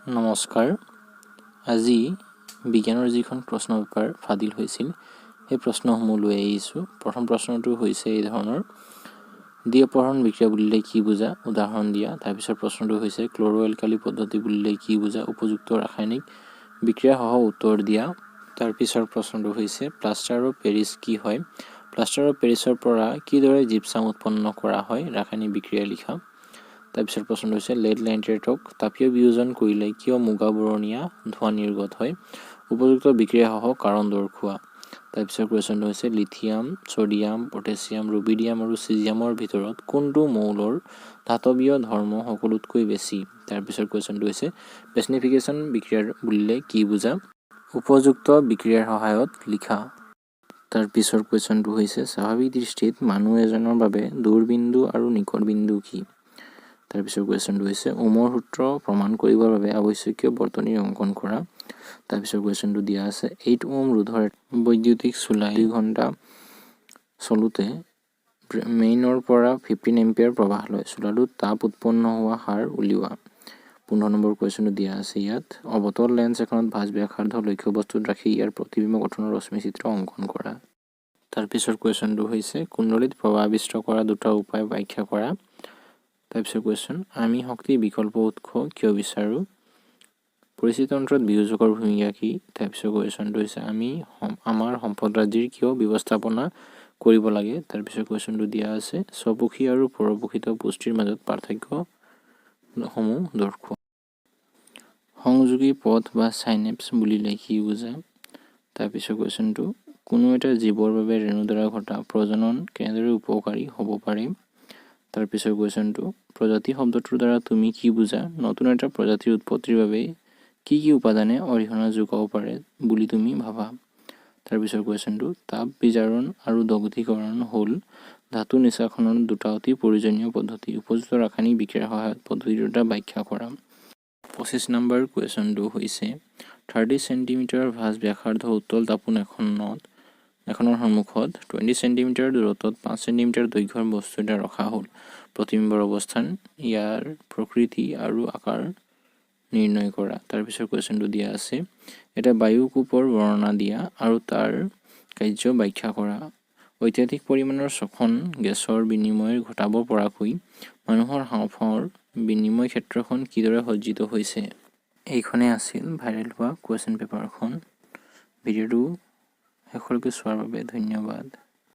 নমস্কাৰ আজি বিজ্ঞানৰ যিখন প্ৰশ্ন পেপাৰ ফাদিল হৈছিল সেই প্ৰশ্নসমূহ লৈ আহিছোঁ প্ৰথম প্ৰশ্নটো হৈছে এই ধৰণৰ দ্বিঅপহৰণ বিক্ৰিয়া বুলিলে কি বুজা উদাহৰণ দিয়া তাৰ পিছৰ প্ৰশ্নটো হৈছে ক্লৰো এলকালি পদ্ধতি বুলিলে কি বুজা উপযুক্ত ৰাসায়নিক বিক্ৰিয়া সহ উত্তৰ দিয়া তাৰ পিছৰ প্ৰশ্নটো হৈছে প্লাষ্টাৰ অফ পেৰিছ কি হয় প্লাষ্টাৰ অফ পেৰিছৰ পৰা কিদৰে জিপছাম উৎপন্ন কৰা হয় ৰাসায়নিক বিক্ৰিয়া লিখা তাৰ পিছৰ প্ৰশ্নটো হৈছে লেড নাইট্ৰেটক তাপীয় বিয়োজন কৰিলে কিয় মুগা বৰণীয়া ধোঁৱা নিৰ্গত হয় উপযুক্ত বিক্ৰিয়া সহ কাৰণ দৰ্শোৱা তাৰ পিছৰ কুৱেশ্যনটো হৈছে লিথিয়াম ছডিয়াম পটাছিয়াম ৰুবিডিয়াম আৰু চিজিয়ামৰ ভিতৰত কোনটো মৌলৰ ধাতৱীয় ধৰ্ম সকলোতকৈ বেছি তাৰ পিছৰ কুৱেশ্যনটো হৈছে পেচিফিকেশ্যন বিক্ৰিয়াৰ বুলিলে কি বুজা উপযুক্ত বিক্ৰিয়াৰ সহায়ত লিখা তাৰ পিছৰ কুৱেশ্যনটো হৈছে স্বাভাৱিক দৃষ্টিত মানুহ এজনৰ বাবে দূৰবিন্দু আৰু নিকট বিন্দু কি তাৰ পিছৰ কুৱেশ্যনটো হৈছে ওমৰ সূত্ৰ প্ৰমাণ কৰিবৰ বাবে আৱশ্যকীয় বৰ্তনীৰ অংকন কৰা তাৰ পিছৰ কুৱেশ্যনটো দিয়া আছে 8 ওম ৰোধৰ বৈদ্যুতিক চুলাই 2 ঘণ্টা চলোতে মেইনৰ পৰা 15 এম্পিয়াৰ প্ৰবাহ লয় চুলাটোত তাপ উৎপন্ন হোৱা হাৰ উলিওৱা 15 নম্বৰ কুৱেশ্যনটো দিয়া আছে ইয়াত অৱতল লেন্স এখনত ভাঁজ ব্যাসাৰ্ধ লক্ষ্যবস্তুত ৰাখি ইয়াৰ প্ৰতিবিম্ব গঠনৰ ৰশ্মি চিত্ৰ অংকন কৰা তাৰ পিছৰ কুৱেশ্যনটো হৈছে কুণ্ডলীত প্ৰবাহ আবিষ্ট কৰা দুটা উপায় ব্যাখ্যা কৰা তাৰপিছৰ কুৱেশ্যন আমি শক্তি বিকল্প উৎস কিয় বিচাৰোঁ পৰিস্থিতি তন্ত্ৰত বিয়োজকৰ ভূমিকা কি তাৰপিছৰ কুৱেশ্যনটো হৈছে আমি আমাৰ সম্পদৰাজিৰ কিয় ব্যৱস্থাপনা কৰিব লাগে তাৰপিছৰ কুৱেশ্যনটো দিয়া আছে স্বপোষী আৰু পৰপোষিত পুষ্টিৰ মাজত পাৰ্থক্যসমূহ দৰ্শোৱা সংযোগী পথ বা চাইনেপছ বুলিলে কি বুজা তাৰপিছৰ কুৱেশ্যনটো কোনো এটা জীৱৰ বাবে ৰেণুৰ দ্বাৰা ঘটা প্ৰজনন কেনেদৰে উপকাৰী হ'ব পাৰে তাৰ পিছৰ কুৱেশ্যনটো প্ৰজাতি শব্দটোৰ দ্বাৰা তুমি কি বুজা নতুন এটা প্ৰজাতিৰ উৎপত্তিৰ বাবে কি উপাদানে অৰিহণা যোগাব পাৰে বুলি তুমি ভাবা তাৰ পিছৰ কুৱেশ্যনটো তাপ বিজাৰণ আৰু দগ্ধীকৰণ হ'ল ধাতু নিষ্কাশনৰ দুটা অতি প্ৰয়োজনীয় পদ্ধতি উপযুক্ত ৰাসায়নিক বিক্ৰিয়াৰ সহায়ত পদ্ধতি দুটা ব্যাখ্যা কৰা 25 নম্বৰ কুৱেশ্যনটো হৈছে 30 চেণ্টিমিটাৰ ভাঁজ ব্যাসাৰ্ধ উত্তল তাপোন এখনৰ সন্মুখত 20 চেণ্টিমিটাৰ দূৰত্বত 5 চেণ্টিমিটাৰ দৈৰ্ঘ্যৰ বস্তু এটা ৰখা হ'ল প্ৰতিবিম্বৰ অৱস্থান ইয়াৰ প্ৰকৃতি আৰু আকাৰ নিৰ্ণয় কৰা তাৰ পিছৰ কুৱেশ্যনটো দিয়া আছে এটা বায়ু কোপৰ বৰ্ণনা দিয়া আৰু তাৰ কাৰ্য ব্যাখ্যা কৰা অত্যাধিক পৰিমাণৰ শোষণ গেছৰ বিনিময় ঘটাব পৰাকৈ মানুহৰ হাঁওফাঁওৰ বিনিময় ক্ষেত্ৰখন কিদৰে সজ্জিত হৈছে এইখনে আছিল ভাইৰেল হোৱা কুৱেশ্যন পেপাৰখন ভিডিঅ'টো শেষলৈকে চোৱাৰ বাবে ধন্যবাদ